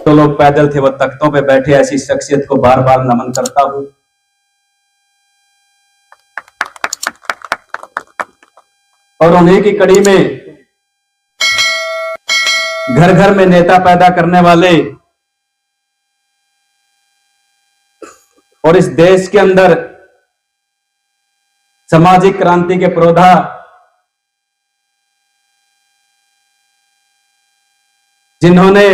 जो लोग पैदल थे वो तख्तों पे बैठे, ऐसी शख्सियत को बार बार नमन करता हूं। और उन्हीं की कड़ी में घर घर में नेता पैदा करने वाले और इस देश के अंदर सामाजिक क्रांति के पुरोधा जिन्होंने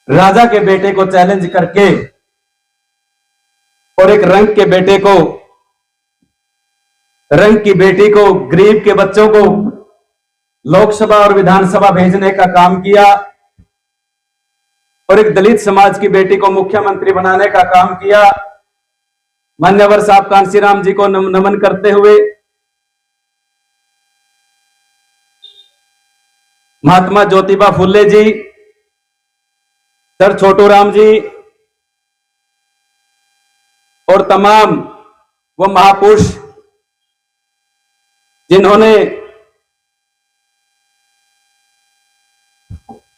राजा के बेटे को चैलेंज करके और एक रंग के बेटे को, रंग की बेटी को, गरीब के बच्चों को लोकसभा और विधानसभा भेजने का काम किया और एक दलित समाज की बेटी को मुख्यमंत्री बनाने का काम किया, मान्यवर साहब कांशीराम जी को नमन करते हुए महात्मा ज्योतिबा फुले जी, सर छोटू राम जी और तमाम वो महापुरुष जिन्होंने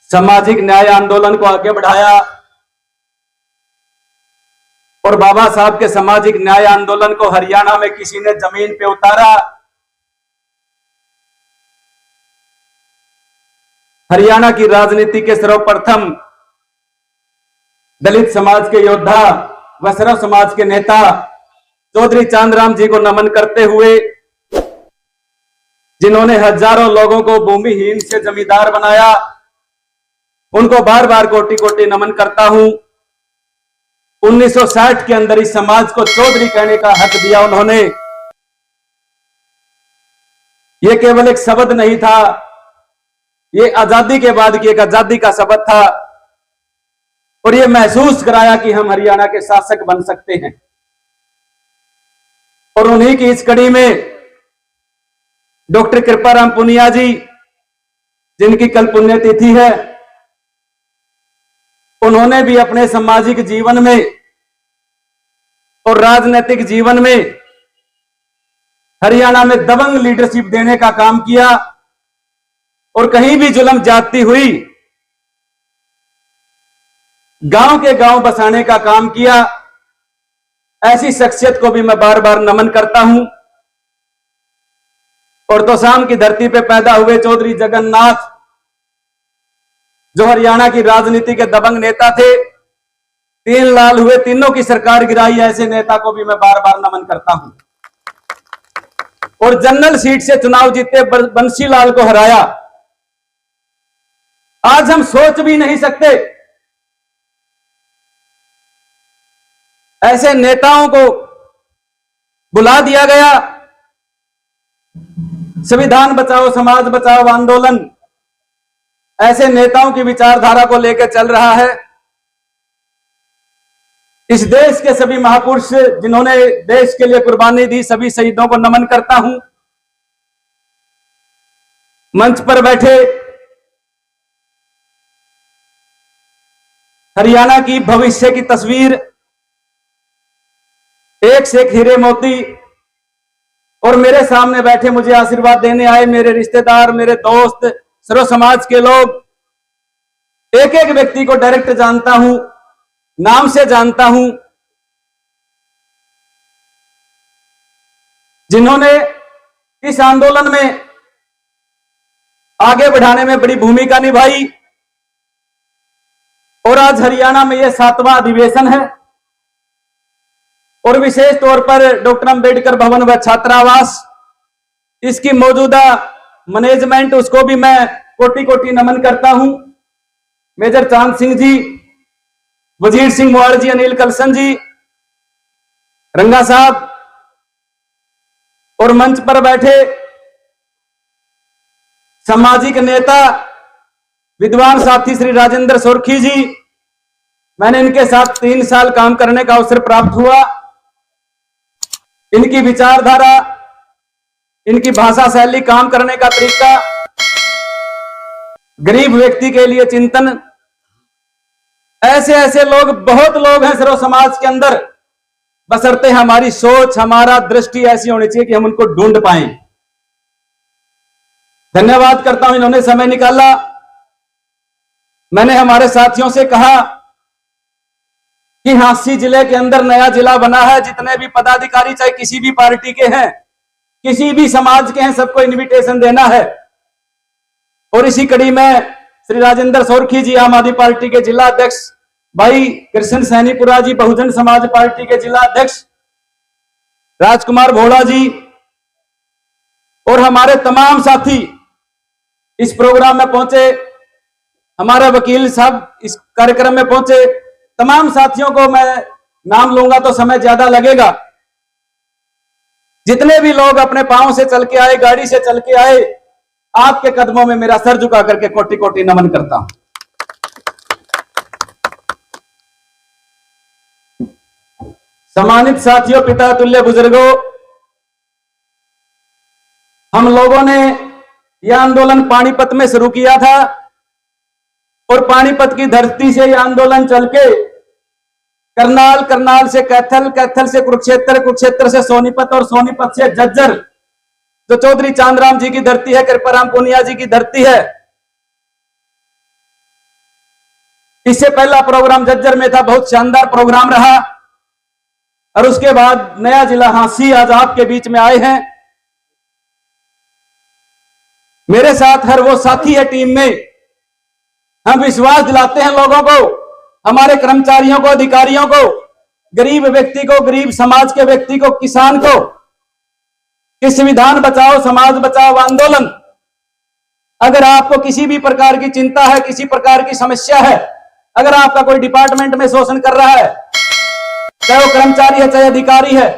सामाजिक न्याय आंदोलन को आगे बढ़ाया और बाबा साहब के सामाजिक न्याय आंदोलन को हरियाणा में किसी ने जमीन पे उतारा। हरियाणा की राजनीति के सर्वप्रथम दलित समाज के योद्धा व सर्व समाज के नेता चौधरी चांदराम जी को नमन करते हुए, जिन्होंने हजारों लोगों को भूमिहीन से जमींदार बनाया, उनको बार बार कोटि कोटि नमन करता हूं। 1960 के अंदर इस समाज को चौधरी कहने का हक दिया उन्होंने। यह केवल एक शब्द नहीं था, ये आजादी के बाद की एक आजादी का शब्द था और ये महसूस कराया कि हम हरियाणा के शासक बन सकते हैं। और उन्हीं की इस कड़ी में डॉक्टर कृपाराम पुनिया जी, जिनकी कल पुण्यतिथि है, उन्होंने भी अपने सामाजिक जीवन में और राजनीतिक जीवन में हरियाणा में दबंग लीडरशिप देने का काम किया और कहीं भी जुल्म जाती हुई गांव के गांव बसाने का काम किया। ऐसी शख्सियत को भी मैं बार बार नमन करता हूं। और तोशाम की धरती पे पैदा हुए चौधरी जगन्नाथ, जो हरियाणा की राजनीति के दबंग नेता थे, 3 लाल हुए, तीनों की सरकार गिराई, ऐसे नेता को भी मैं बार बार नमन करता हूं। और जनरल सीट से चुनाव जीते बंसीलाल को हराया। आज हम सोच भी नहीं सकते ऐसे नेताओं को बुला दिया गया। संविधान बचाओ समाज बचाओ आंदोलन ऐसे नेताओं की विचारधारा को लेकर चल रहा है। इस देश के सभी महापुरुष जिन्होंने देश के लिए कुर्बानी दी, सभी शहीदों को नमन करता हूं। मंच पर बैठे हरियाणा की भविष्य की तस्वीर, एक से एक हीरे मोती, और मेरे सामने बैठे मुझे आशीर्वाद देने आए मेरे रिश्तेदार, मेरे दोस्त, सर्व समाज के लोग, एक एक व्यक्ति को डायरेक्ट जानता हूं, नाम से जानता हूं, जिन्होंने इस आंदोलन में आगे बढ़ाने में बड़ी भूमिका निभाई। और आज हरियाणा में यह 7वां अधिवेशन है और विशेष तौर पर डॉक्टर अंबेडकर भवन व छात्रावास, इसकी मौजूदा मैनेजमेंट, उसको भी मैं कोटि कोटि नमन करता हूं। मेजर चांद सिंह जी, वजीर सिंह मुआड़ जी, अनिल कलसन जी, रंगा साहब, और मंच पर बैठे सामाजिक नेता विद्वान साथी श्री राजेंद्र सोरखी जी, मैंने इनके साथ 3 साल काम करने का अवसर प्राप्त हुआ। इनकी विचारधारा, इनकी भाषा शैली, काम करने का तरीका, गरीब व्यक्ति के लिए चिंतन, ऐसे ऐसे लोग, बहुत लोग हैं सर्व समाज के अंदर, बशर्ते हमारी सोच, हमारा दृष्टि ऐसी होनी चाहिए कि हम उनको ढूंढ पाएं। धन्यवाद करता हूं, इन्होंने समय निकाला। मैंने हमारे साथियों से कहा कि झांसी जिले के अंदर नया जिला बना है, जितने भी पदाधिकारी चाहे किसी भी पार्टी के हैं, किसी भी समाज के हैं, सबको इनविटेशन देना है। और इसी कड़ी में श्री राजेंद्र सोरखी जी आम आदमी पार्टी के जिला अध्यक्ष, भाई कृष्ण सैनीपुरा जी बहुजन समाज पार्टी के जिला अध्यक्ष, राजकुमार भोला जी और हमारे तमाम साथी इस प्रोग्राम में पहुंचे, हमारे वकील साहब इस कार्यक्रम में पहुंचे। तमाम साथियों को मैं नाम लूंगा तो समय ज्यादा लगेगा। जितने भी लोग अपने पांव से चल के आए, गाड़ी से चल के आए, आपके कदमों में मेरा सर झुका करके कोटि कोटि नमन करता हूं। सम्मानित साथियों, पिता तुल्य बुजुर्गों, हम लोगों ने यह आंदोलन पानीपत में शुरू किया था और पानीपत की धरती से यह आंदोलन चल के करनाल, करनाल से कैथल, कैथल से कुरुक्षेत्र, कुरुक्षेत्र से सोनीपत और सोनीपत से झज्जर, जो चौधरी चांदराम जी की धरती है, कृपाराम पुनिया जी की धरती है। इससे पहला प्रोग्राम झज्जर में था, बहुत शानदार प्रोग्राम रहा। और उसके बाद नया जिला झांसी आज आपके बीच में आए हैं। मेरे साथ हर वो साथी है टीम में। हम विश्वास दिलाते हैं लोगों को, हमारे कर्मचारियों को, अधिकारियों को, गरीब व्यक्ति को, गरीब समाज के व्यक्ति को, किसान को, कि संविधान बचाओ समाज बचाओ आंदोलन, अगर आपको किसी भी प्रकार की चिंता है, किसी प्रकार की समस्या है, अगर आपका कोई डिपार्टमेंट में शोषण कर रहा है, चाहे वो कर्मचारी है, चाहे अधिकारी है,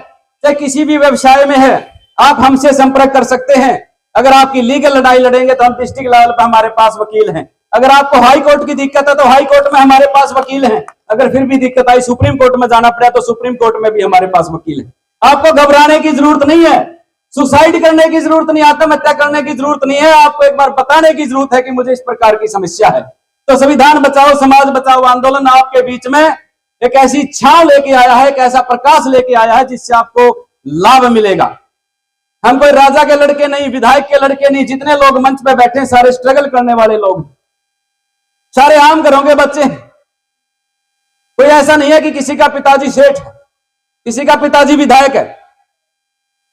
चाहे किसी भी व्यवसाय में है, आप हमसे संपर्क कर सकते हैं। अगर आपकी लीगल लड़ाई लड़ेंगे तो हम डिस्ट्रिक्ट लेवल पर हमारे पास वकील हैं। अगर आपको हाई कोर्ट की दिक्कत है तो हाई कोर्ट में हमारे पास वकील हैं। अगर फिर भी दिक्कत आई, सुप्रीम कोर्ट में जाना पड़ा तो सुप्रीम कोर्ट में भी हमारे पास वकील हैं। आपको घबराने की जरूरत नहीं है, सुसाइड करने की जरूरत नहीं, आत्महत्या करने की जरूरत नहीं है। आपको एक बार बताने की जरूरत है कि मुझे इस प्रकार की समस्या है। तो संविधान बचाओ समाज बचाओ आंदोलन आपके बीच में एक ऐसी छांव लेके आया है, एक ऐसा प्रकाश लेके आया है जिससे आपको लाभ मिलेगा। हम कोई राजा के लड़के नहीं, विधायक के लड़के नहीं। जितने लोग मंच पे बैठे सारे स्ट्रगल करने वाले लोग, सारे आम घरों के बच्चे। कोई ऐसा नहीं है कि किसी का पिताजी सेठ है, किसी का पिताजी विधायक है।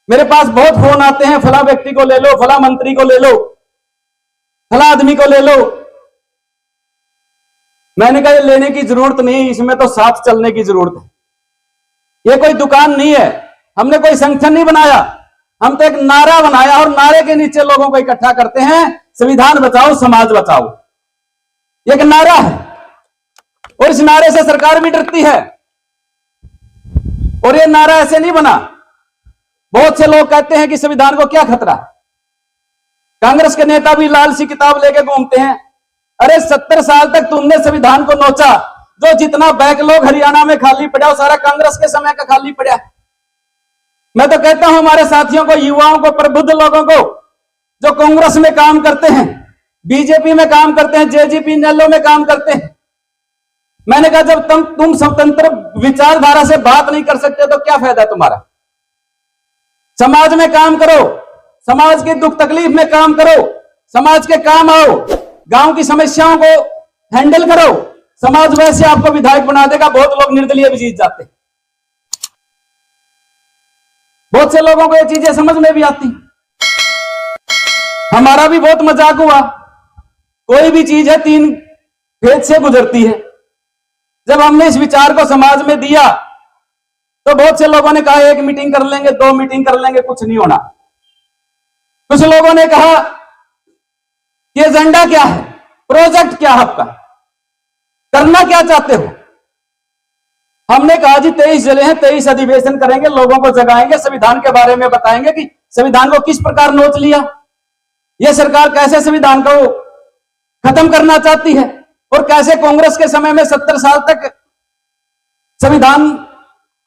मेरे पास बहुत फोन आते हैं, फला व्यक्ति को ले लो, फला मंत्री को ले लो, फला आदमी को ले लो। मैंने कहा ये लेने की जरूरत नहीं, इसमें तो साथ चलने की जरूरत है। ये कोई दुकान नहीं है, हमने कोई संगठन नहीं बनाया, हम तो एक नारा बनाया और नारे के नीचे लोगों को इकट्ठा करते हैं। संविधान बचाओ समाज बचाओ, ये एक नारा है और इस नारे से सरकार भी डरती है। और ये नारा ऐसे नहीं बना। बहुत से लोग कहते हैं कि संविधान को क्या खतरा है। कांग्रेस के नेता भी लाल सी किताब लेके घूमते हैं। अरे 70 साल तक तुमने संविधान को नोचा, जो जितना बैकलॉग हरियाणा में खाली पड़ा वो सारा कांग्रेस के समय का खाली पड़ा। मैं तो कहता हूं हमारे साथियों को, युवाओं को, प्रबुद्ध लोगों को, जो कांग्रेस में काम करते हैं, बीजेपी में काम करते हैं, जेजेपी नेलो में काम करते हैं, मैंने कहा जब तुम स्वतंत्र विचारधारा से बात नहीं कर सकते तो क्या फायदा तुम्हारा। समाज में काम करो, समाज के दुख तकलीफ में काम करो, समाज के काम आओ, गांव की समस्याओं को हैंडल करो। समाज वैसे आपको विधायक बना देगा। बहुत लोग निर्दलीय भी जीत जाते हैं। बहुत से लोगों को ये चीजें समझ में भी आती। हमारा भी बहुत मजाक हुआ। कोई भी चीज है 3 फेज से गुजरती है। जब हमने इस विचार को समाज में दिया तो बहुत से लोगों ने कहा 1 मीटिंग कर लेंगे, 2 मीटिंग कर लेंगे, कुछ नहीं होना। कुछ लोगों ने कहा कि एजेंडा क्या है, प्रोजेक्ट क्या है, आपका करना क्या चाहते हो। हमने कहा जी 23 जिले हैं, 23 अधिवेशन करेंगे, लोगों को जगाएंगे, संविधान के बारे में बताएंगे कि संविधान को किस प्रकार नोच लिया, यह सरकार कैसे संविधान को खत्म करना चाहती है और कैसे कांग्रेस के समय में 70 साल तक संविधान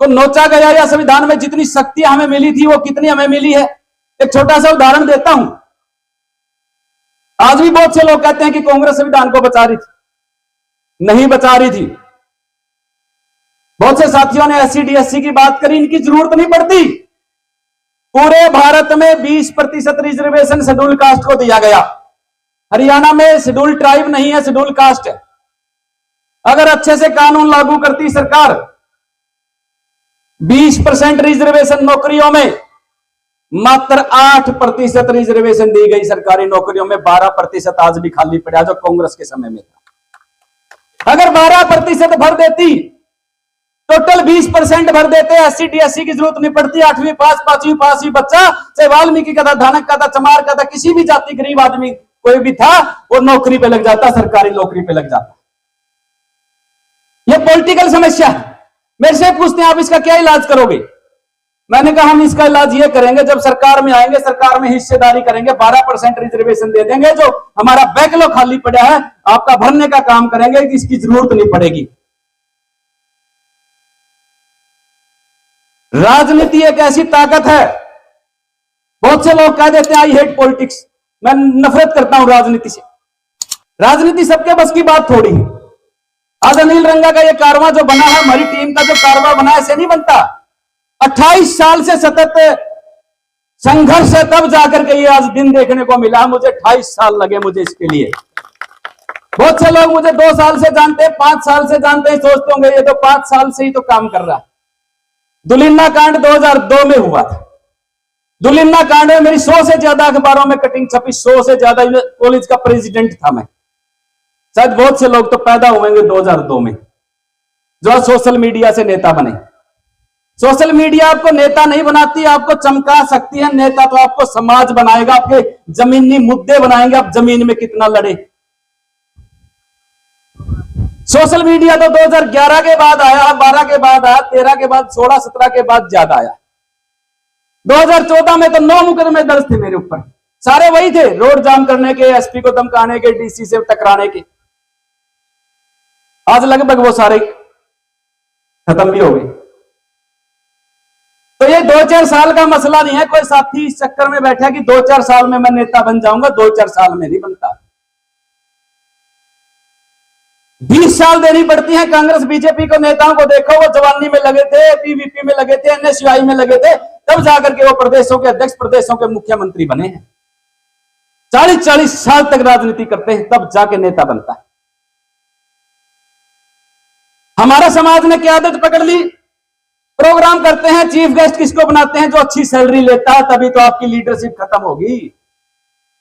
को नोचा गया या संविधान में जितनी शक्तियां हमें मिली थी वो कितनी हमें मिली है। एक छोटा सा उदाहरण देता हूं। आज भी बहुत से लोग कहते हैं कि कांग्रेस संविधान को बचा रही थी, नहीं बचा रही थी। बहुत से साथियों ने SC/ST की बात करी, इनकी जरूरत नहीं पड़ती। पूरे भारत में 20% रिजर्वेशन शेड्यूल कास्ट को दिया गया। हरियाणा में शेड्यूल ट्राइब नहीं है, शेड्यूल कास्ट है। अगर अच्छे से कानून लागू करती सरकार, 20% रिजर्वेशन नौकरियों में, मात्र 8% रिजर्वेशन दी गई सरकारी नौकरियों में, 12% आज भी खाली पड़ा जो कांग्रेस के समय में था। अगर 12% भर देती, टोटल 20% भर देते, एससी टीएससी की जरूरत नहीं पड़ती, 8वीं पास 5वीं पास ही बच्चा, चाहे वाल्मीकि का था, धानक का था, चमार का था, किसी भी जाति गरीब आदमी कोई भी था, वो नौकरी पे लग जाता, सरकारी नौकरी पे लग जाता। ये पॉलिटिकल समस्या है। मेरे से पूछते हैं आप इसका क्या इलाज करोगे? मैंने कहा हम इसका इलाज ये करेंगे, जब सरकार में आएंगे, सरकार में हिस्सेदारी करेंगे, 12% रिजर्वेशन दे देंगे, जो हमारा बैकलॉग खाली पड़ा है आपका भरने का काम करेंगे, इसकी जरूरत नहीं पड़ेगी। राजनीति एक ऐसी ताकत है, बहुत से लोग कह देते हैं आई हेट पॉलिटिक्स, मैं नफरत करता हूं राजनीति से। राजनीति सबके बस की बात थोड़ी है। आज अनिल रंगा का ये कारवां जो बना है, हमारी टीम का जो कारवां बना है, ऐसे नहीं बनता। 28 साल से सतत संघर्ष है, तब जाकर के ये आज दिन देखने को मिला। मुझे 28 साल लगे मुझे इसके लिए। बहुत से लोग मुझे 2 साल से जानते हैं, 5 साल से जानते हैं, सोचते होंगे ये तो 5 साल से ही तो काम कर रहा है। दुलिन्ना कांड 2002 में हुआ था। दुलिन्ना कांड में मेरी 100 से ज्यादा अखबारों में कटिंग छपी, 100 से ज्यादा। कॉलेज का प्रेसिडेंट था मैं। शायद बहुत से लोग तो पैदा हुएंगे 2002 में, जो सोशल मीडिया से नेता बने। सोशल मीडिया आपको नेता नहीं बनाती, आपको चमका सकती है। नेता तो आपको समाज बनाएगा, आपके जमीनी मुद्दे बनाएंगे, आप जमीन में कितना लड़े। सोशल मीडिया तो 2011 के बाद आया, 12 के बाद आया, 13 के बाद, 16, 17 के बाद ज्यादा आया। 2014 में तो 9 मुकदमे दर्ज थे मेरे ऊपर, सारे वही थे, रोड जाम करने के, एसपी को धमकाने के, डीसी से टकराने के। आज लगभग वो सारे खत्म भी हो गए। तो ये 2-4 साल का मसला नहीं है। कोई साथी इस चक्कर में बैठा कि 2-4 साल में मैं नेता बन जाऊंगा, 2-4 साल में नहीं बनता। 20 साल देनी पड़ती है। कांग्रेस बीजेपी को नेताओं को देखो, वो जवानी में लगे थे, पीवीपी में लगे थे, एनएसयूआई में लगे थे, तब जाकर के वो प्रदेशों के अध्यक्ष, प्रदेशों के मुख्यमंत्री बने हैं। 40-40 साल तक राजनीति करते हैं, तब जाके नेता बनता है। हमारा समाज ने क्या आदत पकड़ ली? प्रोग्राम करते हैं, चीफ गेस्ट किसको बनाते हैं? जो अच्छी सैलरी लेता है, तभी तो आपकी लीडरशिप खत्म होगी।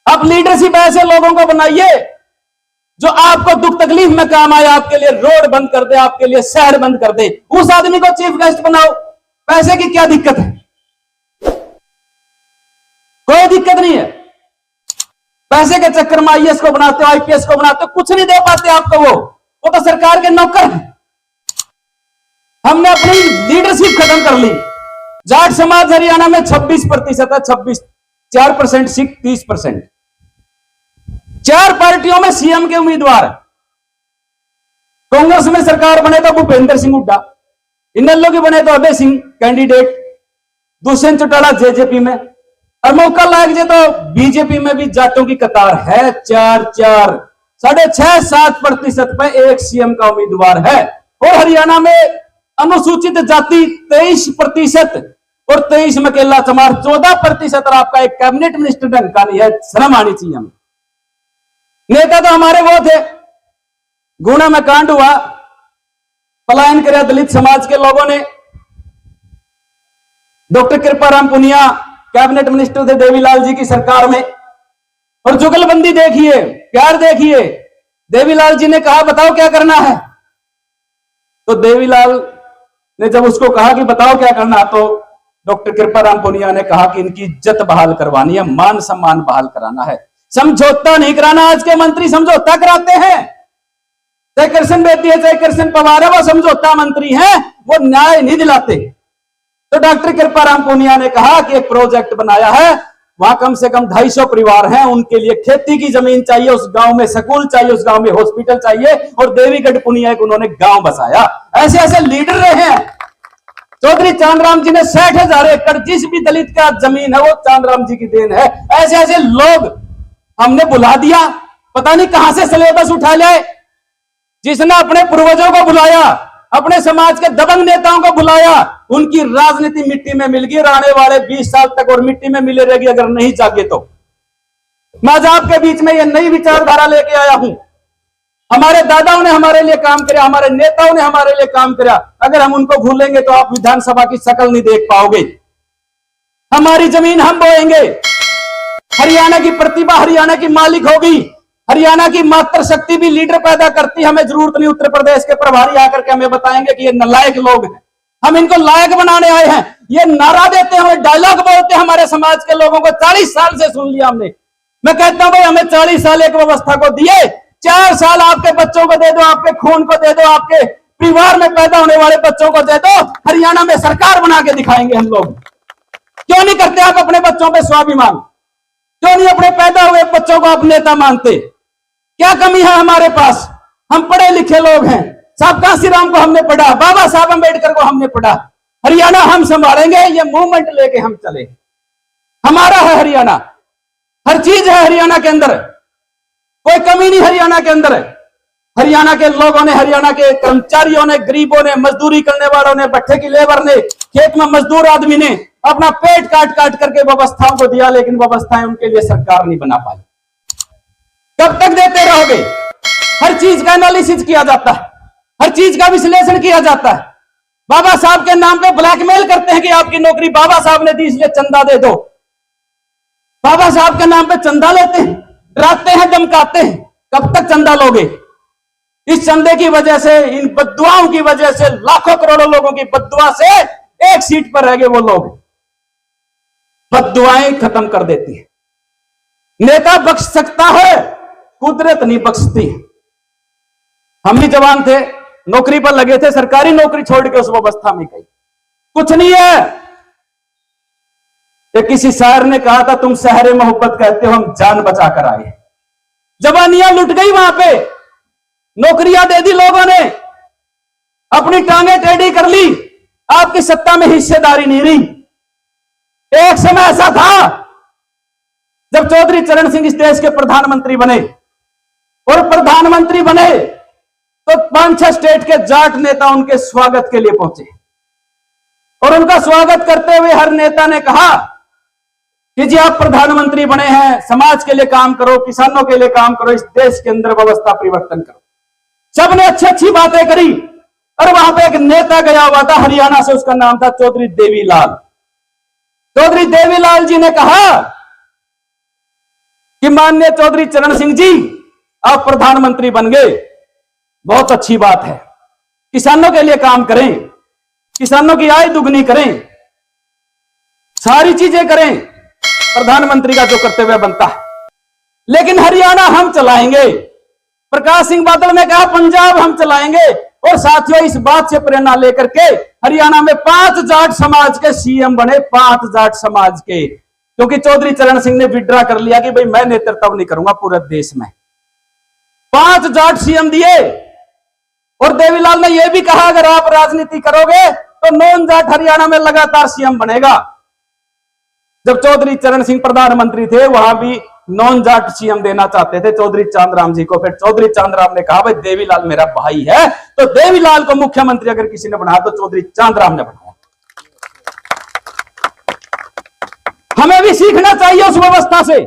आप लीडरशिप ऐसे लोगों को बनाइए जो आपको दुख तकलीफ में काम आए, आपके लिए रोड बंद कर दे, आपके लिए शहर बंद कर दे, उस आदमी को चीफ गेस्ट बनाओ। पैसे की क्या दिक्कत है? कोई दिक्कत नहीं है। पैसे के चक्कर में आईएएस को बनाते हो, आईपीएस को बनाते हो, कुछ नहीं दे पाते आपको। वो तो सरकार के नौकर हैं। हमने अपनी लीडरशिप खत्म कर ली। जाट समाज हरियाणा में 26% है, 26, 4% सिख, 30%। 4 पार्टियों में सीएम के उम्मीदवार। कांग्रेस में सरकार बने तो भूपेंद्र सिंह हुड्डा, इनेलो की बने तो अभय सिंह कैंडिडेट, दुष्यंत चौटाला जेजेपी में, और मौका लाग जाए तो बीजेपी में भी जाटों की कतार है। 4-4, 6.5-7% पे एक सीएम का उम्मीदवार है। और हरियाणा में अनुसूचित जाति 23% और 23 में केला चमार 14%। और आपका एक कैबिनेट मिनिस्टर ढंग का नहीं है, शर्म आनी चाहिए हमें। नेता तो हमारे वो थे। गुना में कांड हुआ, पलायन किया दलित समाज के लोगों ने। Doctor Kriparam Punia cabinet minister थे देवीलाल जी की सरकार में। और जुगलबंदी देखिए, प्यार देखिए। देवीलाल जी ने कहा बताओ क्या करना है, तो देवीलाल ने जब उसको कहा कि बताओ क्या करना, तो डॉक्टर कृपाराम पुनिया ने कहा कि इनकी इज्जत बहाल करवानी है, मान सम्मान बहाल कराना है, समझौता नहीं कराना। आज के मंत्री समझौता कराते हैं। चाहे कृष्ण बेदी है, चाहे कृष्ण पवार है, वो समझौता मंत्री हैं, वो न्याय नहीं दिलाते। तो डॉक्टर कृपाराम पुनिया ने कहा कि एक प्रोजेक्ट बनाया है, वहां कम से कम 250 परिवार हैं, उनके लिए खेती की जमीन चाहिए, उस गांव में स्कूल चाहिए, उस गांव में हॉस्पिटल चाहिए। और देवीगढ़ पुनिया एक उन्होंने गांव बसाया। ऐसे ऐसे लीडर रहे हैं। चौधरी चांदराम जी ने 60,000 एकड़, जिस भी दलित का जमीन है वो चांदराम जी की देन है। ऐसे ऐसे लोग हमने बुला दिया, पता नहीं कहां से सिलेबस उठा लाए। जिसने अपने पूर्वजों को बुलाया, अपने समाज के दबंग नेताओं को बुलाया, उनकी राजनीति मिट्टी में मिल गई। आने वाले 20 साल तक और मिट्टी में मिले रहेगी अगर नहीं जागे तो। मैं आज आपके बीच में यह नई विचारधारा लेके आया हूं। हमारे दादाओं ने हमारे लिए काम किया, हमारे नेताओं ने हमारे लिए काम किया। अगर हम उनको भूलेंगे तो आप विधानसभा की शक्ल नहीं देख पाओगे। हमारी जमीन हम बोएंगे, हरियाणा की प्रतिभा हरियाणा की मालिक होगी, हरियाणा की मातृ शक्ति भी लीडर पैदा करती। हमें जरूरत नहीं उत्तर प्रदेश के प्रभारी आकर के हमें बताएंगे कि ये नालायक लोग हैं, हम इनको लायक बनाने आए हैं। ये नारा देते हैं, डायलॉग बोलते हैं हमारे समाज के लोगों को, 40 साल से सुन लिया हमने। मैं कहता हूं भाई हमें 40 साल एक व्यवस्था को दिए, 4 साल आपके बच्चों को दे दो, आपके खून को दे दो, आपके परिवार में पैदा होने वाले बच्चों को दे दो, हरियाणा में सरकार बना के दिखाएंगे हम लोग। क्यों नहीं करते आप अपने बच्चों पे स्वाभिमान? क्यों नहीं अपने पैदा हुए बच्चों को आप नेता मानते? क्या कमी है हमारे पास? हम पढ़े लिखे लोग हैं, साहब कांसीराम को हमने पढ़ा, बाबा साहब अंबेडकर को हमने पढ़ा। हरियाणा हम संभालेंगे, ये मूवमेंट लेके हम चले। हमारा है हरियाणा, हर चीज है हरियाणा के अंदर, कोई कमी नहीं हरियाणा के अंदर। हरियाणा के लोगों ने, हरियाणा के कर्मचारियों ने, गरीबों ने, मजदूरी करने वालों ने, भट्ठे की लेबर ने, खेत में मजदूर आदमी ने अपना पेट काट काट करके व्यवस्थाओं को दिया, लेकिन व्यवस्थाएं उनके लिए सरकार नहीं बना पाई। कब तक देते रहोगे? हर चीज का एनालिसिस किया जाता है, हर चीज का विश्लेषण किया जाता है। बाबा साहब के नाम पे ब्लैकमेल करते हैं कि आपकी नौकरी बाबा साहब ने दी इसलिए चंदा दे दो। बाबा साहब के नाम पे चंदा लेते हैं, डराते हैं, धमकाते हैं। कब तक चंदा लोगे? इस चंदे की वजह से, इन बद्दुआओं की वजह से, लाखों करोड़ों लोगों की बद्दुआ से एक सीट पर रह गए वो लोग। बद्दुआएं खत्म कर देती है। नेता बख्श सकता है, कुदरत नहीं बख्शती। हम भी जवान थे, नौकरी पर लगे थे, सरकारी नौकरी छोड़ के उस व्यवस्था में गई। कुछ नहीं है। किसी शायर ने कहा था, तुम शहरे मोहब्बत कहते हो, हम जान बचा कर आए। जवानियां लुट गई वहां पे, नौकरियां दे दी लोगों ने, अपनी टांगे टेढ़ी कर ली, आपकी सत्ता में हिस्सेदारी नहीं रही। एक समय ऐसा था जब चौधरी चरण सिंह इस देश के प्रधानमंत्री बने, और प्रधानमंत्री बने तो 5-6 स्टेट के जाट नेता उनके स्वागत के लिए पहुंचे, और उनका स्वागत करते हुए हर नेता ने कहा कि जी आप प्रधानमंत्री बने हैं, समाज के लिए काम करो, किसानों के लिए काम करो, इस देश के अंदर व्यवस्था परिवर्तन करो। सबने अच्छी अच्छी बातें करी, और वहां पे एक नेता गया हुआ था हरियाणा से, उसका नाम था चौधरी देवीलाल। चौधरी देवीलाल जी ने कहा कि माननीय चौधरी चरण सिंह जी, आप प्रधानमंत्री बन गए, बहुत अच्छी बात है, किसानों के लिए काम करें, किसानों की आय दुगनी करें, सारी चीजें करें, प्रधानमंत्री का जो कर्तव्य बनता है, लेकिन हरियाणा हम चलाएंगे। प्रकाश सिंह बादल ने कहा पंजाब हम चलाएंगे। और साथियों, इस बात से प्रेरणा लेकर के हरियाणा में 5 जाट समाज के सीएम बने, 5 जाट समाज के, क्योंकि चौधरी चरण सिंह ने विड्रा कर लिया कि भाई मैं नेतृत्व नहीं करूंगा पूरे देश में। 5 जाट सीएम दिए, और देवीलाल ने यह भी कहा अगर आप राजनीति करोगे तो नॉन जाट हरियाणा में लगातार सीएम बनेगा। जब चौधरी चरण सिंह प्रधानमंत्री थे, वहां भी नॉन जाट सीएम देना चाहते थे चौधरी चांदराम जी को। फिर चौधरी चांदराम ने कहा भाई देवीलाल मेरा भाई है, तो देवीलाल को मुख्यमंत्री अगर किसी ने बनाया तो चौधरी चांदराम ने बनाया। हमें भी सीखना चाहिए उस व्यवस्था से।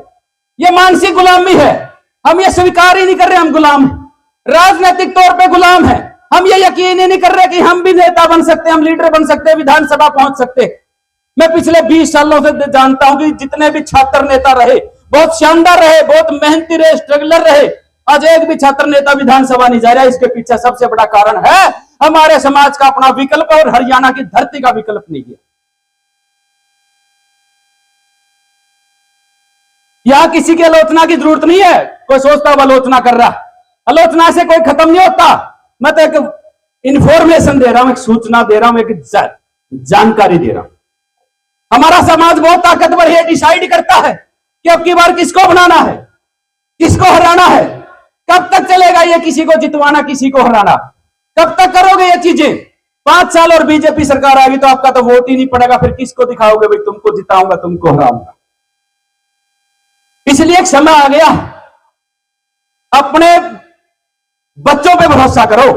ये मानसिक गुलामी है, हम ये स्वीकार ही नहीं कर रहे, हम गुलाम हैं, राजनीतिक तौर पे गुलाम हैं। हम ये यकीन ही नहीं कर रहे कि हम भी नेता बन सकते, हम लीडर बन सकते, विधानसभा पहुंच सकते। मैं पिछले 20 सालों से जानता हूं कि जितने भी छात्र नेता रहे, बहुत शानदार रहे, बहुत मेहनती रहे, स्ट्रगलर रहे, आज एक भी छात्र नेता विधानसभा नहीं जा रहा। इसके पीछे सबसे बड़ा कारण है हमारे समाज का अपना विकल्प, और हरियाणा की धरती का विकल्प नहीं है। यहां किसी की आलोचना की जरूरत नहीं है। कोई सोचता है आलोचना कर रहा, आलोचना से कोई खत्म नहीं होता। मैं तो एक इंफॉर्मेशन दे रहा हूं, एक सूचना दे रहा हूं, एक जानकारी दे रहा हूं। हमारा समाज बहुत ताकतवर है, डिसाइड करता है कि अब की बार किसको बनाना है, किसको हराना है। कब तक चलेगा ये किसी को जितवाना, किसी को हराना? कब तक करोगे ये चीजें? 5 साल और बीजेपी सरकार आ गई तो आपका तो वोट ही नहीं पड़ेगा। फिर किसको दिखाओगे भाई तुमको जिताऊंगा, तुमको हराऊंगा? इसलिए एक समय आ गया, अपने बच्चों पे भरोसा करो,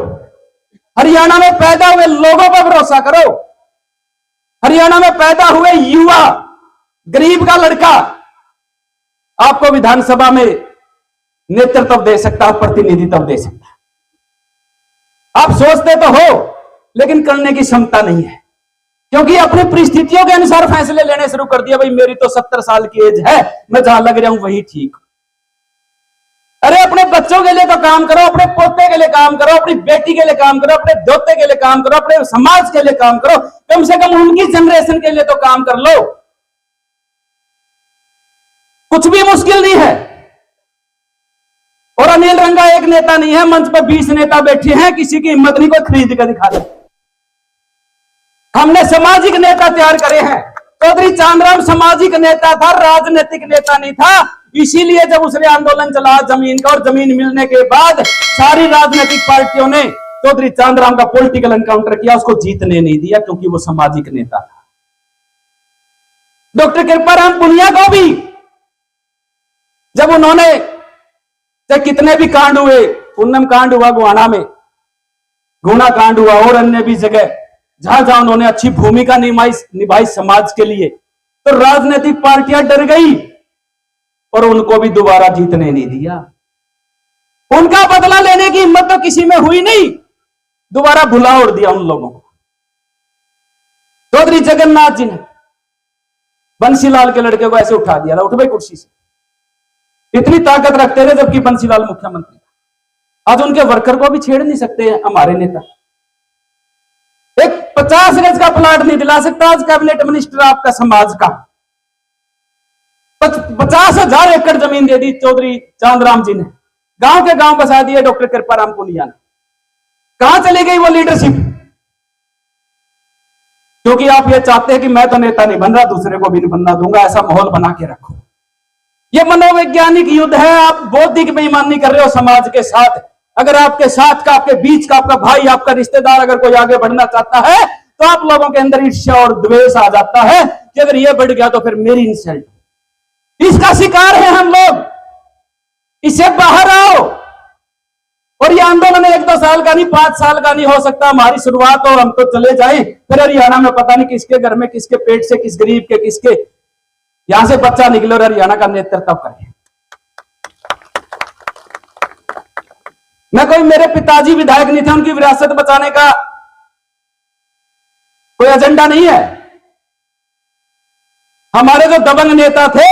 हरियाणा में पैदा हुए लोगों पर भरोसा करो। हरियाणा में पैदा हुए युवा, गरीब का लड़का आपको विधानसभा में नेतृत्व दे सकता है, प्रतिनिधित्व दे सकता है। आप सोचते तो हो लेकिन करने की क्षमता नहीं है, क्योंकि अपनी परिस्थितियों के अनुसार फैसले लेने शुरू कर दिया। भाई मेरी तो 70 साल की एज है, मैं जहां लग रहा हूं वही ठीक। अरे अपने बच्चों के लिए तो काम करो, अपने पोते के लिए काम करो, अपनी बेटी के लिए काम करो, अपने दोते के लिए काम करो, अपने समाज के लिए काम करो, कम से कम उनकी जनरेशन के लिए तो काम कर लो। कुछ भी मुश्किल नहीं है। और अनिल रंगा एक नेता नहीं है, मंच पर 20 नेता बैठे हैं, किसी की हिम्मत नहीं कोई खरीद कर दिखा दे। हमने सामाजिक नेता तैयार करे हैं। चौधरी चांदराम सामाजिक नेता था, राजनीतिक नेता नहीं था। इसीलिए जब उसने आंदोलन चला जमीन का, और जमीन मिलने के बाद सारी राजनीतिक पार्टियों ने चौधरी चांदराम का पॉलिटिकल एनकाउंटर किया, उसको जीतने नहीं दिया, क्योंकि वो सामाजिक नेता था। डॉक्टर कृपाराम पुनिया को भी जब उन्होंने, चाहे कितने भी कांड हुए, पूनम कांड हुआ गोहाना में, गुना कांड हुआ और अन्य भी जगह, जहां जहां उन्होंने अच्छी भूमिका निभाई समाज के लिए, तो राजनीतिक पार्टियां डर गई और उनको भी दोबारा जीतने नहीं दिया। उनका बदला लेने की हिम्मत तो किसी में हुई नहीं, दोबारा भुला उड़ दिया उन लोगों को। चौधरी जगन्नाथ जी ने बंसीलाल के लड़के को ऐसे उठा दिया, उठ भाई कुर्सी से। इतनी ताकत रखते थे जबकि बंसीलाल मुख्यमंत्री था। आज उनके वर्कर को भी छेड़ नहीं सकते हैं हमारे नेता। एक 50 गज का प्लाट नहीं दिला सकता आज कैबिनेट मिनिस्टर आपका समाज का। 50,000 एकड़ जमीन दे दी चौधरी चांदराम जी ने, गांव के गांव बसा दिए डॉक्टर कृपाराम पुनिया ने। कहां चली गई वो लीडरशिप? क्योंकि आप ये चाहते हैं कि मैं तो नेता नहीं बन रहा, दूसरे को भी नहीं बनना दूंगा, ऐसा माहौल बना के रखो। ये मनोवैज्ञानिक युद्ध है। आप बौद्धिक बेईमानी कर रहे हो समाज के साथ। अगर आपके साथ का, आपके बीच का, आपका भाई, आपका रिश्तेदार अगर कोई आगे बढ़ना चाहता है, तो आप लोगों के अंदर ईर्ष्या और द्वेष आ जाता है कि अगर ये बढ़ गया तो फिर मेरी इंसल्ट। इसका शिकार है हम लोग। इससे बाहर आओ। और ये आंदोलन 1-2 साल का नहीं, 5 साल का नहीं हो सकता। हमारी शुरुआत हो, हम तो चले जाएं, फिर हरियाणा में पता नहीं किसके घर में, किसके पेट से, किस गरीब के, किसके यहां से बच्चा निकले और हरियाणा का नेतृत्व करें। मैं कोई, मेरे पिताजी विधायक नहीं थे, उनकी विरासत बचाने का कोई एजेंडा नहीं है। हमारे जो दबंग नेता थे,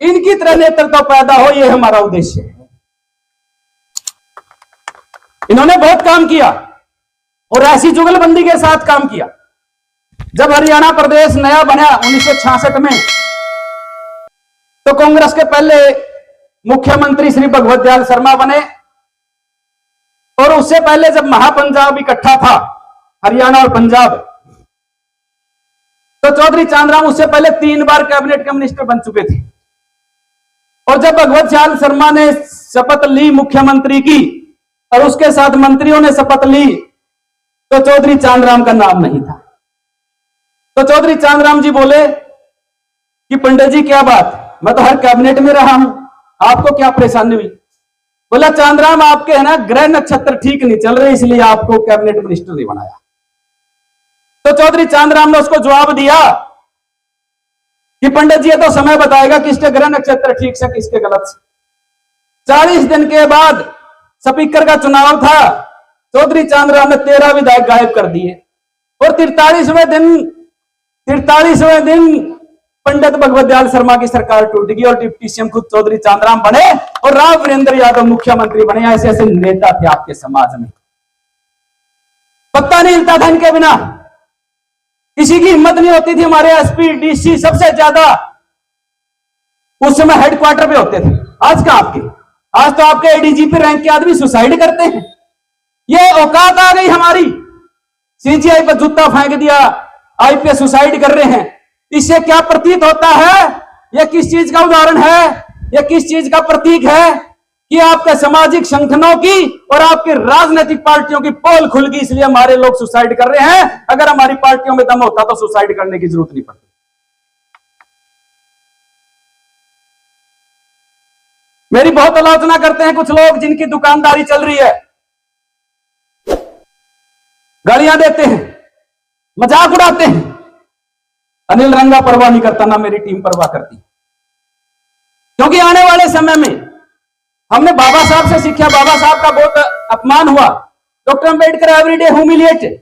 इनकी तरह नेतृत्व पैदा हो, यह हमारा उद्देश्य है। इन्होंने बहुत काम किया और ऐसी जुगलबंदी के साथ काम किया। जब हरियाणा प्रदेश नया बना 1966 में, तो कांग्रेस के पहले मुख्यमंत्री श्री भगवत दयाल शर्मा बने। और उससे पहले जब महापंजाब इकट्ठा था, हरियाणा और पंजाब, तो चौधरी चांदराम उससे पहले 3 बार कैबिनेट के मिनिस्टर बन चुके थे। और जब भगवत दयाल शर्मा ने शपथ ली मुख्यमंत्री की और उसके साथ मंत्रियों ने शपथ ली, तो चौधरी चांदराम का नाम नहीं था। तो चौधरी चांदराम जी बोले कि पंडित जी क्या बात, मैं तो हर कैबिनेट में रहा हूं, आपको क्या परेशानी हुई? बोला चांदराम आपके है ना ग्रह नक्षत्र ठीक नहीं चल रहे, इसलिए आपको कैबिनेट मिनिस्टर नहीं बनाया। तो चौधरी चांदराम ने उसको जवाब दिया कि पंडित जी ये तो समय बताएगा किसके ग्रह नक्षत्र ठीक से किसके गलत से। 40 दिन के बाद स्पीकर का चुनाव था, चौधरी चांदराम ने 13 विधायक गायब कर दिए। और 43वें दिन पंडित भगवत दयाल शर्मा की सरकार टूट गई और डिप्टी सीएम खुद चौधरी चांदराम बने और राव वीरेंद्र यादव मुख्यमंत्री बने। ऐसे ऐसे नेता थे आपके समाज में, पत्ता नहीं हिलता था इनके बिना, किसी की हिम्मत नहीं होती थी। हमारे एसपी डीसी सबसे ज्यादा उस समय हेडक्वार्टर पे होते थे। आज का आपके, आज तो आपके एडीजीपी रैंक के आदमी सुसाइड करते हैं। ये औकात आ गई हमारी। सीजीआई पर जूता फेंक दिया, आईपीएस सुसाइड कर रहे हैं। इससे क्या प्रतीत होता है? यह किस चीज का उदाहरण है? यह किस चीज का प्रतीक है कि आपके सामाजिक संगठनों की और आपकी राजनीतिक पार्टियों की पोल खुल गई, इसलिए हमारे लोग सुसाइड कर रहे हैं। अगर हमारी पार्टियों में दम होता तो सुसाइड करने की जरूरत नहीं पड़ती। मेरी बहुत आलोचना करते हैं कुछ लोग जिनकी दुकानदारी चल रही है, गालियां देते हैं, मजाक उड़ाते हैं। अनिल रंगा परवाह नहीं करता, ना मेरी टीम परवाह करती, क्योंकि आने वाले समय में हमने बाबा साहब से सीखा। बाबा साहब का बहुत अपमान हुआ डॉक्टर अंबेडकर एवरीडे ह्यूमिलिएटेड,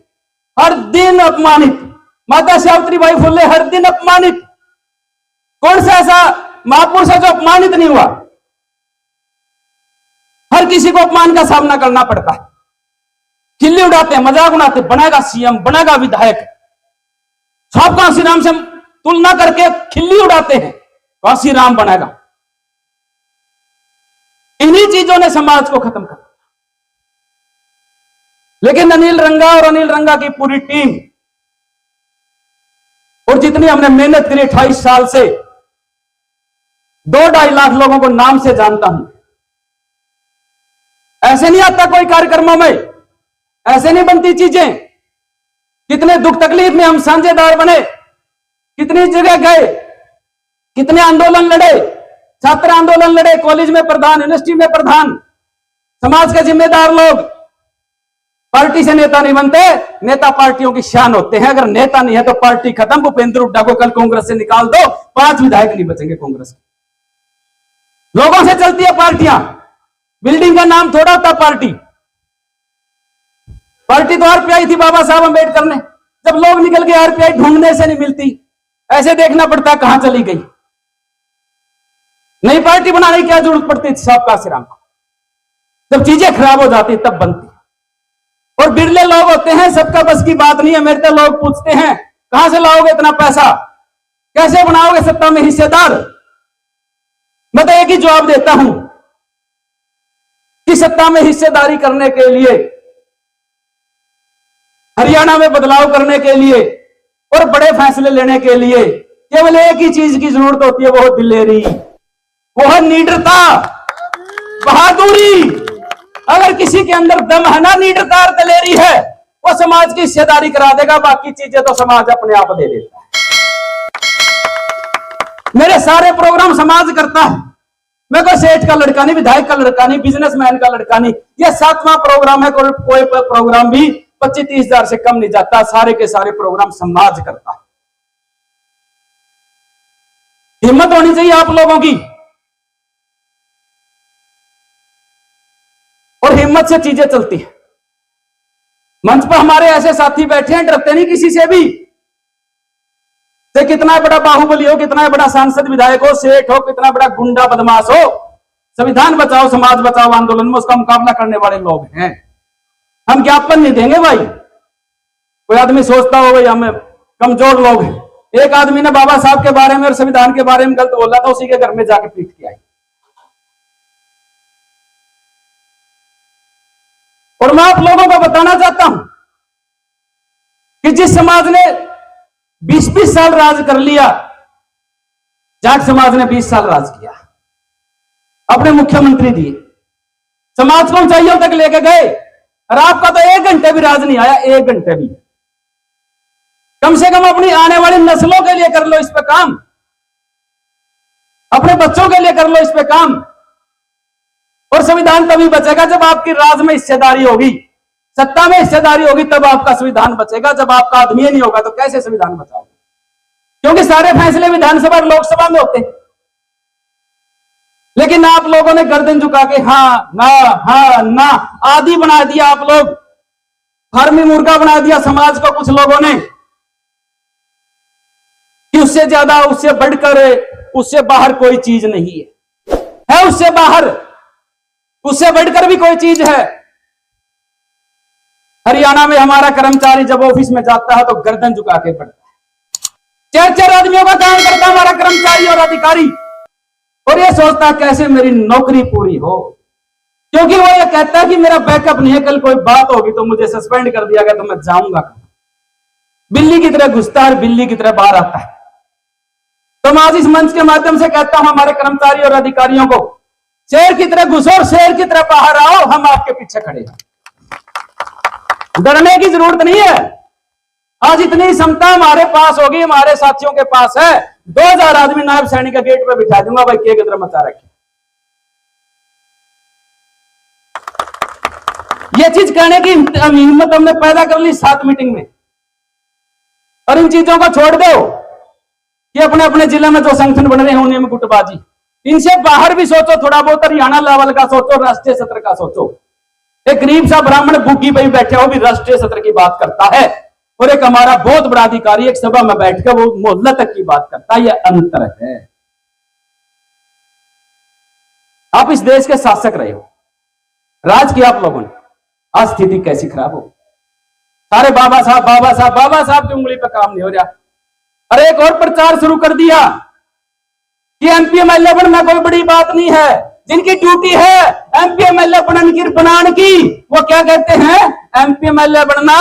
हर दिन अपमानित। माता सावित्रीबाई फुले हर दिन अपमानित। कौन सा ऐसा महापुरुष है जो अपमानित नहीं हुआ? हर किसी को अपमान का सामना करना पड़ता है। खिल्ली उड़ाते हैं, मजाक उड़ाते, बनेगा सीएम, बनेगा विधायक, सब कांसीराम से तुलना करके खिल्ली उड़ाते हैं, कांसीराम बनेगा। इन्हीं चीजों ने समाज को खत्म कर दिया। लेकिन अनिल रंगा और अनिल रंगा की पूरी टीम और जितनी हमने मेहनत करी 28 साल से, 2-2.5 लाख लोगों को नाम से जानता हूं। ऐसे नहीं आता कोई कार्यक्रमों में, ऐसे नहीं बनती चीजें। कितने दुख तकलीफ में हम साझेदार बने, कितनी जगह गए, कितने आंदोलन लड़े, छात्र आंदोलन लड़े, कॉलेज में प्रधान, यूनिवर्सिटी में प्रधान, समाज के जिम्मेदार लोग। पार्टी से नेता नहीं बनते, नेता पार्टियों की शान होते हैं। अगर नेता नहीं है तो पार्टी खत्म। भूपेंद्र हुड्डा को कल कांग्रेस से निकाल दो, 5 विधायक नहीं बचेंगे कांग्रेस के। लोगों से चलती है पार्टियां, बिल्डिंग का नाम थोड़ा होता पार्टी। पार्टी तो आरपीआई थी बाबा साहब अंबेडकर ने, जब लोग निकल गए आरपीआई ढूंढने से नहीं मिलती, ऐसे देखना पड़ता कहां चली गई। नई पार्टी बनाने की क्या जरूरत पड़ती थी साहब कांसीराम को? जब चीजें खराब हो जाती तब बनती। और बिरले लोग होते हैं, सबका बस की बात नहीं है। मेरे तो लोग पूछते हैं कहां से लाओगे इतना पैसा, कैसे बनाओगे सत्ता में हिस्सेदार? मैं तो एक ही जवाब देता हूं कि सत्ता में हिस्सेदारी करने के लिए, हरियाणा में बदलाव करने के लिए और बड़े फैसले लेने के लिए केवल एक ही चीज की जरूरत होती है, वो है दिलेरी, वो है निडरता, बहादुरी। अगर किसी के अंदर दम है ना, निडरता और दिलेरी है, वो समाज की हिस्सेदारी करा देगा। बाकी चीजें तो समाज अपने आप दे देता है। मेरे सारे प्रोग्राम समाज करता है। मैं कोई सेठ का लड़का नहीं, विधायक का लड़का नहीं, बिजनेसमैन का लड़का नहीं। यह 7वां प्रोग्राम है। कोई प्रोग्राम भी 25-30 हजार से कम नहीं जाता। सारे के सारे प्रोग्राम समाज करता है। हिम्मत होनी चाहिए आप लोगों की, और हिम्मत से चीजें चलती है। मंच पर हमारे ऐसे साथी बैठे हैं, डरते नहीं किसी से भी। से कितना बड़ा बाहुबली हो, कितना बड़ा सांसद विधायक हो, सेठ हो, कितना बड़ा गुंडा बदमाश हो, संविधान बचाओ समाज बचाओ आंदोलन में उसका मुकाबला करने वाले लोग हैं। हम ज्ञापन नहीं देंगे भाई। कोई आदमी सोचता हो भाई हम कमजोर लोग हैं। एक आदमी ने बाबा साहब के बारे में और संविधान के बारे में गलत बोला था, उसी के घर में जाके पीट के आई। और मैं आप लोगों को बताना चाहता हूं कि जिस समाज ने 20-20 साल राज कर लिया, जाट समाज ने 20 साल राज किया, अपने मुख्यमंत्री दिए, समाज को ऊंचाइयों तक लेके गए। और आपका तो 1 घंटे भी राज नहीं आया, 1 घंटे भी। कम से कम अपनी आने वाली नस्लों के लिए कर लो इस पे काम, अपने बच्चों के लिए कर लो इस पे काम। और संविधान तभी बचेगा जब आपकी राज में हिस्सेदारी होगी, सत्ता में हिस्सेदारी होगी, तब आपका संविधान बचेगा। जब आपका आदमी नहीं होगा तो कैसे संविधान बचाओगे? क्योंकि सारे फैसले विधानसभा और लोकसभा में होते हैं। लेकिन आप लोगों ने गर्दन झुका के हाँ ना आदि बना दिया। आप लोग फार्मी मुर्गा बना दिया समाज को कुछ लोगों ने, कि उससे ज्यादा, उससे बढ़कर, उससे बाहर कोई चीज नहीं है उससे बाहर, उससे बढ़कर भी कोई चीज है। हरियाणा में हमारा कर्मचारी जब ऑफिस में जाता है तो गर्दन झुका के बढ़ता है। 4-4 आदमियों का काम करता है हमारा कर्मचारी और अधिकारी, और ये सोचता है कैसे मेरी नौकरी पूरी हो। क्योंकि वो ये कहता है कि मेरा बैकअप नहीं है, कल कोई बात होगी तो मुझे सस्पेंड कर दिया गया तो मैं जाऊंगा। बिल्ली की तरह घुसता है, बिल्ली की तरह बाहर आता है। तो मैं आज इस मंच के माध्यम से कहता हूं हमारे कर्मचारी और अधिकारियों को, शेर की तरह घुसो और शेर की तरह बाहर आओ। हम आपके पीछे खड़े हैं, डरने की जरूरत नहीं है। आज इतनी क्षमता हमारे पास होगी, हमारे साथियों के पास है। 2000 आदमी नायब सैनिक के गेट पे बिठा दूंगा भाई, के किधर मचा रखे। ये चीज कहने की हिम्मत हमने पैदा कर ली 7 मीटिंग में। और इन चीजों को छोड़ दो कि अपने अपने जिले में जो संगठन बन रहे हैं उन्हीं में गुटबाजी। इनसे बाहर भी सोचो, थोड़ा बहुत हरियाणा लेवल का सोचो, राष्ट्रीय सत्र का सोचो। एक गरीब सा ब्राह्मण भूखी पे बैठे, वो भी राष्ट्रीय सत्र की बात करता है, और एक हमारा बहुत बड़ा अधिकारी एक सभा में बैठकर वो मोहल्ला तक की बात करता है। यह अंतर है। आप इस देश के शासक रहे हो, राज किया आप लोगों ने, आज स्थिति कैसी खराब हो। सारे बाबा साहब बाबा साहब बाबा साहब की उंगली पर काम नहीं हो रहा। अरे एक और प्रचार शुरू कर दिया कि एमपी एमएलए बनना कोई बड़ी बात नहीं है, जिनकी ड्यूटी है एमपी एमएलए बनाने की, वो क्या कहते हैं, एमपी एमएलए बनना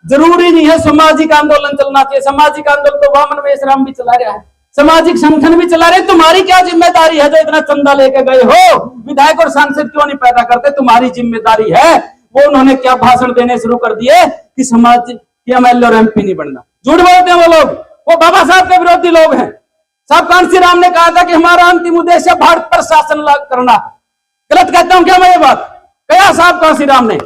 जरूरी नहीं है, सामाजिक आंदोलन चलना चाहिए। सामाजिक आंदोलन तो वामन मेश्राम भी चला रहा है, सामाजिक संगठन भी चला रहे। तुम्हारी क्या जिम्मेदारी है जो इतना चंदा लेके गए हो? विधायक और सांसद क्यों नहीं पैदा करते? तुम्हारी जिम्मेदारी है। वो उन्होंने क्या भाषण देने शुरू कर दिए कि समाज के एमएलए और एमपी नहीं बनना। झूठ बोलते हैं वो लोग, वो बाबा साहब के विरोधी लोग हैं। साहब कांसी राम ने कहा था कि हमारा अंतिम उद्देश्य भारत पर शासन करना। गलत कहता हूं क्या मैं ये बात? कहा साहब कांसी राम ने,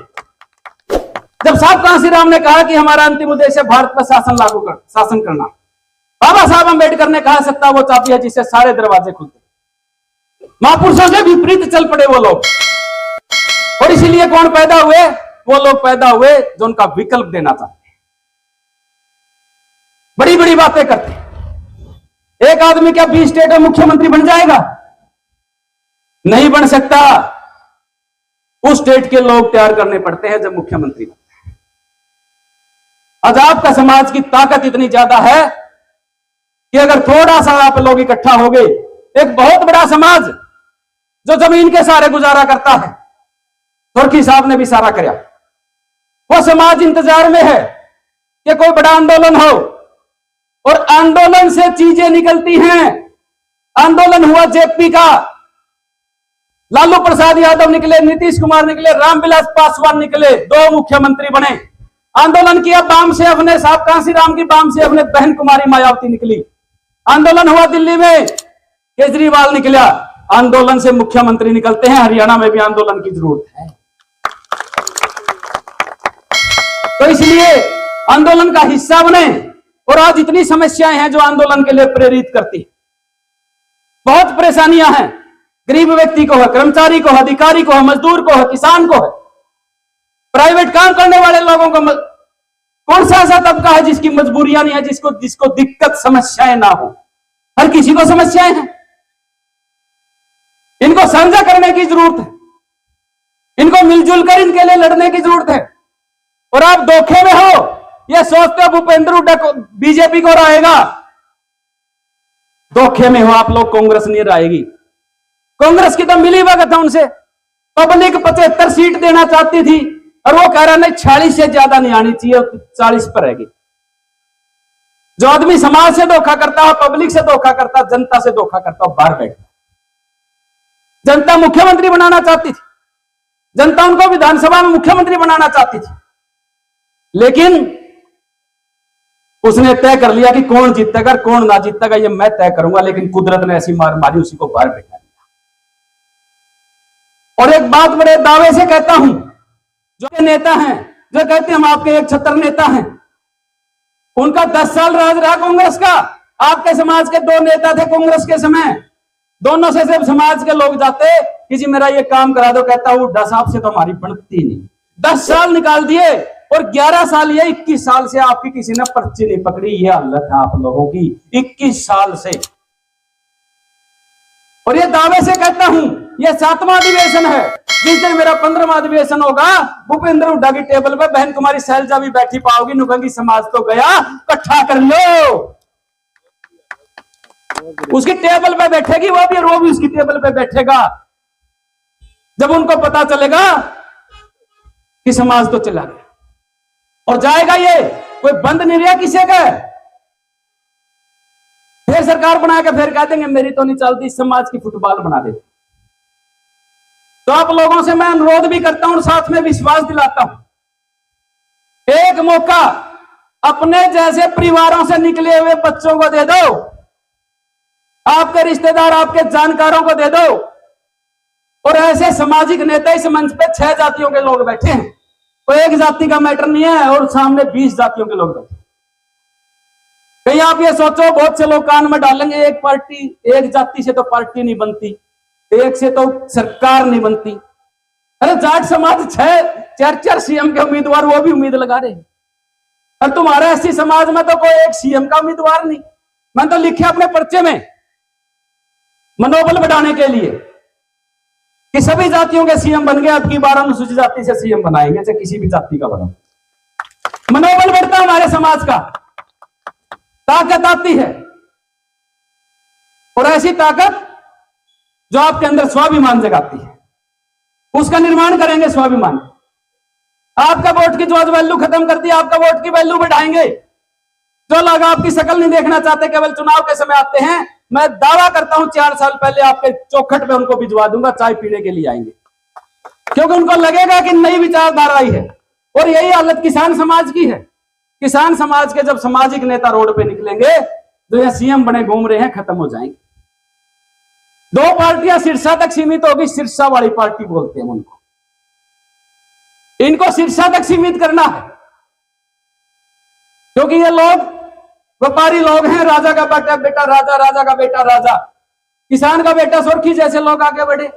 जब साहब कांसी राम ने कहा कि हमारा अंतिम उद्देश्य भारत पर शासन करना, बाबा साहब अंबेडकर ने कहा सत्ता वो चाबी है जिससे सारे दरवाजे खुलते। महापुरुषों से विपरीत चल पड़े वो लोग, और इसीलिए कौन पैदा हुए? वो लोग पैदा हुए जो उनका विकल्प देना चाहते हैं, बड़ी बड़ी बातें करते हैं। एक आदमी क्या 20 स्टेट में मुख्यमंत्री बन जाएगा? नहीं बन सकता। उस स्टेट के लोग तैयार करने पड़ते हैं जब मुख्यमंत्री बनते हैं। आज आपका समाज की ताकत इतनी ज्यादा है कि अगर थोड़ा सा आप लोग इकट्ठा हो गए, एक बहुत बड़ा समाज जो जमीन के सहारे गुजारा करता है, तुर्की साहब ने भी सारा किया, वो समाज इंतजार में है कि कोई बड़ा आंदोलन हो, और आंदोलन से चीजें निकलती हैं। आंदोलन हुआ जेपी का, लालू प्रसाद यादव निकले, नीतीश कुमार निकले, रामविलास पासवान निकले, 2 मुख्यमंत्री बने। आंदोलन किया बाम से अपने साहब कांसी राम की बाम से अपने बहन कुमारी मायावती निकली। आंदोलन हुआ दिल्ली में, केजरीवाल निकला। आंदोलन से मुख्यमंत्री निकलते हैं। हरियाणा में भी आंदोलन की जरूरत है। तो इसलिए आंदोलन का हिस्सा बने। और आज इतनी समस्याएं हैं जो आंदोलन के लिए प्रेरित करती, बहुत परेशानियां हैं। गरीब व्यक्ति को है, कर्मचारी को है, अधिकारी को है, मजदूर को है, किसान को है, प्राइवेट काम करने वाले लोगों को। कौन सा ऐसा तबका है जिसकी मजबूरियां नहीं है, जिसको दिक्कत समस्याएं ना हो? हर किसी को समस्याएं हैं। इनको साझा करने की जरूरत है, इनको मिलजुल कर इनके लिए लड़ने की जरूरत है। और आप धोखे में हो, ये सोचते हो भूपेंद्र हुड्डा को बीजेपी को हराएगा। धोखे में हो आप लोग, कांग्रेस नहीं हराएगी। कांग्रेस की तो मिली भगत है उनसे। पब्लिक 75 सीट देना चाहती थी, और वो कह रहा नहीं 46 से ज्यादा नहीं आनी चाहिए, 40 पर रहेगी। जो आदमी समाज से धोखा करता है, पब्लिक से धोखा करता है, जनता से धोखा करता है, बाहर बैठता। जनता मुख्यमंत्री बनाना चाहती थी, जनता उनको विधानसभा में मुख्यमंत्री बनाना चाहती थी, लेकिन उसने तय कर लिया कि कौन जीतेगा कौन ना जीतेगा ये मैं तय करूंगा। लेकिन कुदरत ने ऐसी मार मारी, उसी को बाहर बैठा दिया। और एक बात बड़े दावे से कहता हूं, जो नेता हैं जो कहते हैं हम आपके 176 नेता हैं, उनका 10 साल राज रहा कांग्रेस का। आपके समाज के 2 नेता थे कांग्रेस के समय, दोनों से सिर्फ समाज के लोग जाते कि जी मेरा ये काम करा दो, कहता हुड्डा साहब से तो हमारी बनती नहीं। 10 साल निकाल दिए, और 11 साल ये 21 साल से आपकी किसी ने पर्ची नहीं पकड़ी। ये हालत है आप लोगों की 21 साल से। और ये दावे से कहता हूं, ये 7वां अधिवेशन है। जिस दिन मेरा 15वां अधिवेशन होगा, भूपेंद्र हुड्डा की टेबल पर बहन कुमारी शैलजा भी बैठी पाओगी। नुकंगी समाज तो गया, इकट्ठा कर लो। उसकी टेबल पे बैठेगी वो भी उसकी टेबल पे बैठेगा। जब उनको पता चलेगा कि समाज तो चला गया, और जाएगा ये, कोई बंद नहीं रहा किसी का। फिर सरकार बना के फिर कह देंगे मेरी तो नहीं चलती, समाज की फुटबॉल बना देते। तो आप लोगों से मैं अनुरोध भी करता हूं और साथ में विश्वास दिलाता हूं, एक मौका अपने जैसे परिवारों से निकले हुए बच्चों को दे दो, आपके रिश्तेदार आपके जानकारों को दे दो। और ऐसे सामाजिक नेता इस मंच पे 6 जातियों के लोग बैठे हैं, तो एक जाति का मैटर नहीं है, और सामने 20 जातियों के लोग बैठे। कहीं आप ये सोचो, बहुत से लोग कान में डालेंगे एक पार्टी, एक जाति से तो पार्टी नहीं बनती, एक से तो सरकार नहीं बनती। अरे जाट समाज 4 सीएम के उम्मीदवार वो भी उम्मीद लगा रहे हैं, और तुम्हारे एससी समाज में तो कोई एक सीएम का उम्मीदवार नहीं। मैंने तो लिखे अपने पर्चे में मनोबल बढ़ाने के लिए कि सभी जातियों के सीएम बन गए, अब की बार अनुसूचित जाति से सीएम बनाएंगे, चाहे किसी भी जाति का बनो। मनोबल बढ़ता है हमारे समाज का, ताकत आती है, और ऐसी ताकत जो आपके अंदर स्वाभिमान जगाती है, उसका निर्माण करेंगे। स्वाभिमान, आपका वोट की जो आज वैल्यू खत्म कर दी, आपका वोट की वैल्यू बढ़ाएंगे। जो लोग आपकी शक्ल नहीं देखना चाहते, केवल चुनाव के समय आते हैं, मैं दावा करता हूं 4 साल पहले आपके चौखट पे उनको भिजवा दूंगा, चाय पीने के लिए आएंगे, क्योंकि उनको लगेगा कि नई विचारधारा आई है। और यही हालत किसान समाज की है। किसान समाज के जब सामाजिक नेता रोड पे निकलेंगे, जो ये सीएम बने घूम रहे हैं, खत्म हो जाएंगे। 2 पार्टियां सिरसा तक सीमित होगी, सिरसा वाली पार्टी बोलते हैं उनको, इनको सिरसा तक सीमित करना है, क्योंकि ये लोग व्यापारी लोग हैं। राजा का बेटा राजा, राजा का बेटा राजा, किसान का बेटा सुर्खी जैसे लोग आगे बढ़े,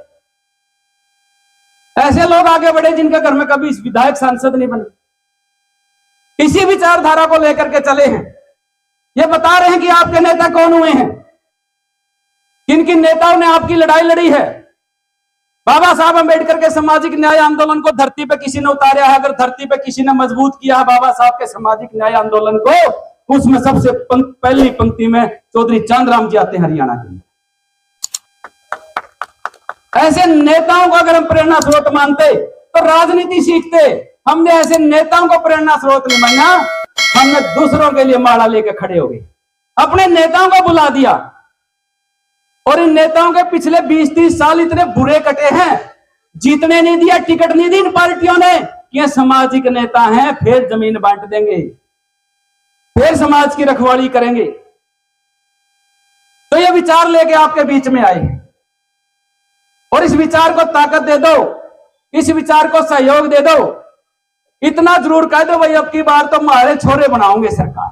ऐसे लोग आगे बढ़े जिनके घर में कभी विधायक सांसद नहीं बने। इसी विचारधारा को लेकर के चले हैं। ये बता रहे हैं कि आपके नेता कौन हुए हैं, किन किन नेताओं ने आपकी लड़ाई लड़ी है। बाबा साहब अम्बेडकर के सामाजिक न्याय आंदोलन को धरती पे किसी ने उतारा है। अगर धरती पे किसी ने मजबूत किया है बाबा साहब के सामाजिक न्याय आंदोलन को, उसमें सबसे पहली पंक्ति में चौधरी चांदराम जी आते हैं हरियाणा के। ऐसे नेताओं को अगर हम प्रेरणा स्रोत मानते तो राजनीति सीखते। हमने ऐसे नेताओं को प्रेरणा स्रोत नहीं माना, हमने दूसरों के लिए माला लेकर खड़े हो गए, अपने नेताओं को बुला दिया। और इन नेताओं के पिछले 20-30 साल इतने बुरे कटे हैं, जीतने नहीं दिया, टिकट नहीं दी इन पार्टियों ने कि ये सामाजिक नेता हैं, फिर जमीन बांट देंगे, फिर समाज की रखवाली करेंगे। तो ये विचार लेके आपके बीच में आए, और इस विचार को ताकत दे दो, इस विचार को सहयोग दे दो। इतना जरूर कह दो भाई, अब की बार तो हमारे छोरे बनाओगे सरकार,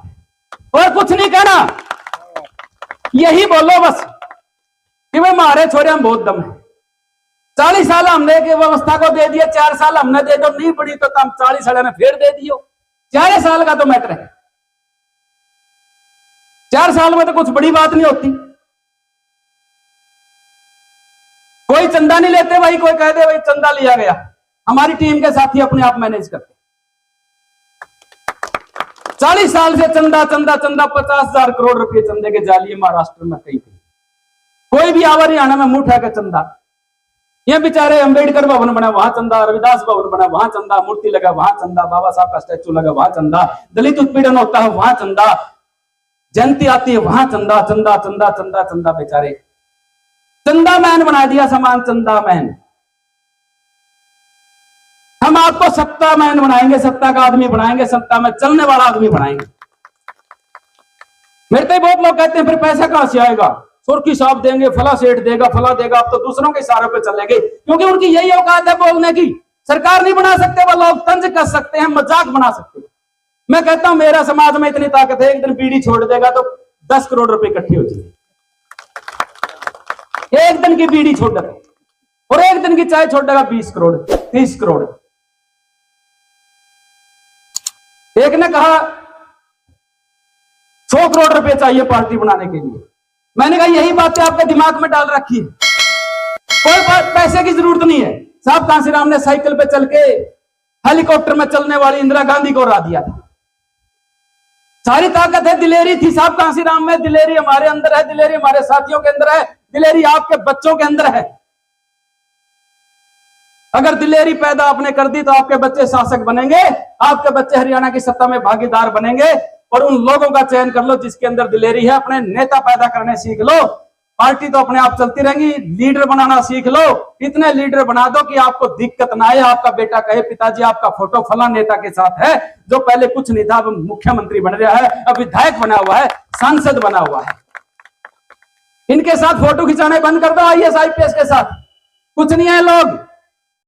और कुछ नहीं कहना, यही बोलो बस कि भाई हमारे छोरे हम बहुत दम है। 40 साल हमने व्यवस्था को दे दिया, 4 साल हमने दे दो, नहीं पड़ी तो हम 40 साल में फिर दे दियो। 4 साल का तो मैटर है, 4 साल में तो कुछ बड़ी बात नहीं होती। कोई चंदा नहीं लेते भाई, कोई कह दे भाई चंदा लिया गया, हमारी टीम के साथी अपने आप मैनेज करते। 40 साल से चंदा चंदा चंदा 50,000 करोड़ रुपए चंदे के जाली महाराष्ट्र में कहीं कोई भी आवा हरियाणा में मुंह उठा के चंदा। ये बेचारे अंबेडकर भवन बना वहां चंदा, रविदास भवन बना वहां चंदा, मूर्ति लगा वहां चंदा, बाबा साहब का स्टैचू लगा वहां चंदा, दलित उत्पीड़न होता है वहां चंदा, जयंती आती है वहां चंदा, चंदा चंदा चंदा चंदा। बेचारे चंदा मैन बना दिया, समान चंदा मैन। हम आपको सत्ता मैन बनाएंगे, सत्ता का आदमी बनाएंगे, सत्ता में चलने वाला आदमी बनाएंगे। मेरे तो बहुत लोग कहते हैं फिर पैसा कहां से आएगा, सुर्खी साहब देंगे, फला सेठ देगा, फला देगा, आप तो दूसरों के इशारों पे चलेंगे, क्योंकि उनकी यही औकात है बोलने की। सरकार नहीं बना सकते, वो लोग तंज कर सकते हैं, मजाक बना सकते हैं। मैं कहता हूं मेरा समाज में इतनी ताकत है, एक दिन बीड़ी छोड़ देगा तो 10 करोड़ रुपए इकट्ठी हो जाएगी। एक दिन की बीड़ी छोड़ देगा, और एक दिन की चाय छोड़ देगा 20 करोड़ 30 करोड़। एक ने कहा 100 करोड़ रुपए चाहिए पार्टी बनाने के लिए। मैंने कहा यही बातें आपके दिमाग में डाल रखी है, कोई पैसे की जरूरत नहीं है। साहब कांसीराम ने साइकिल पे चल के हेलीकॉप्टर में चलने वाली इंदिरा गांधी को हरा दिया था। सारी ताकत है, दिलेरी थी साहब कांसीराम में। दिलेरी हमारे अंदर है, दिलेरी हमारे साथियों के अंदर है, दिलेरी आपके बच्चों के अंदर है। अगर दिलेरी पैदा आपने कर दी तो आपके बच्चे शासक बनेंगे, आपके बच्चे हरियाणा की सत्ता में भागीदार बनेंगे। और उन लोगों का चयन कर लो जिसके अंदर दिलेरी है, अपने नेता पैदा करने सीख लो, पार्टी तो अपने आप चलती रहेंगी। लीडर बनाना सीख लो, इतने लीडर बना दो कि आपको दिक्कत ना आए। आपका बेटा कहे पिताजी आपका फोटो फला नेता के साथ है, जो पहले कुछ नहीं था, अब मुख्यमंत्री बन रहा है, अब विधायक बना हुआ है, सांसद बना हुआ है। इनके साथ फोटो खिंचाने बंद कर दो, IAS IPS के साथ कुछ नहीं है। लोग